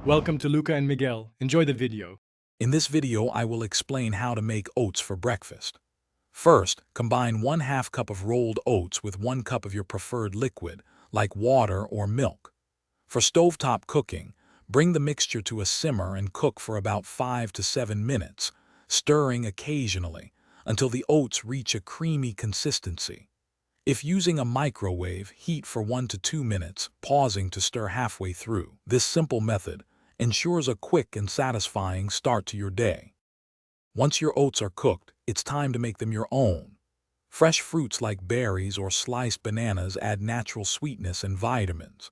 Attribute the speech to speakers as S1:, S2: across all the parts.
S1: Welcome to Luca and Miguel. Enjoy the video.
S2: In this video, I will explain how to make oats for breakfast. First, combine 1/2 cup of rolled oats with 1 cup of your preferred liquid, like water or milk. For stovetop cooking, bring the mixture to a simmer and cook for about 5 to 7 minutes, stirring occasionally until the oats reach a creamy consistency. If using a microwave, heat for 1 to 2 minutes, pausing to stir halfway through. This simple method ensures a quick and satisfying start to your day. Once your oats are cooked, it's time to make them your own. Fresh fruits like berries or sliced bananas add natural sweetness and vitamins.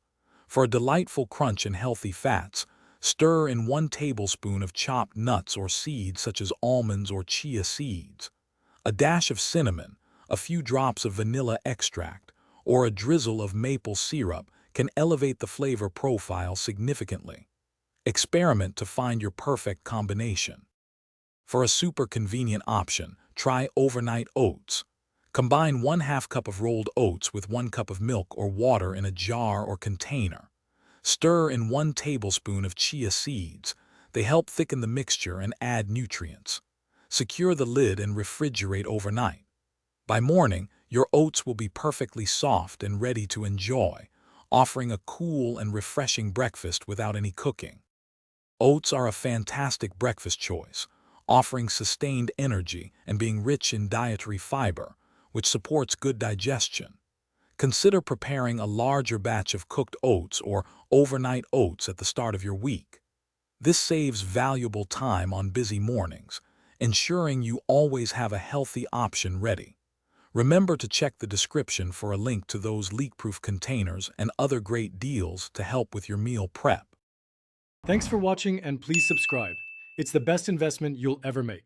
S2: For a delightful crunch and healthy fats, stir in 1 tablespoon of chopped nuts or seeds such as almonds or chia seeds. A dash of cinnamon, a few drops of vanilla extract, or a drizzle of maple syrup can elevate the flavor profile significantly. Experiment to find your perfect combination. For a super convenient option, try overnight oats. Combine 1/2 cup of rolled oats with 1 cup of milk or water in a jar or container. Stir in 1 tablespoon of chia seeds. They help thicken the mixture and add nutrients. Secure the lid and refrigerate overnight. By morning, your oats will be perfectly soft and ready to enjoy, offering a cool and refreshing breakfast without any cooking. Oats are a fantastic breakfast choice, offering sustained energy and being rich in dietary fiber, which supports good digestion. Consider preparing a larger batch of cooked oats or overnight oats at the start of your week. This saves valuable time on busy mornings, ensuring you always have a healthy option ready. Remember to check the description for a link to those leak-proof containers and other great deals to help with your meal prep.
S1: Thanks for watching and please subscribe. It's the best investment you'll ever make.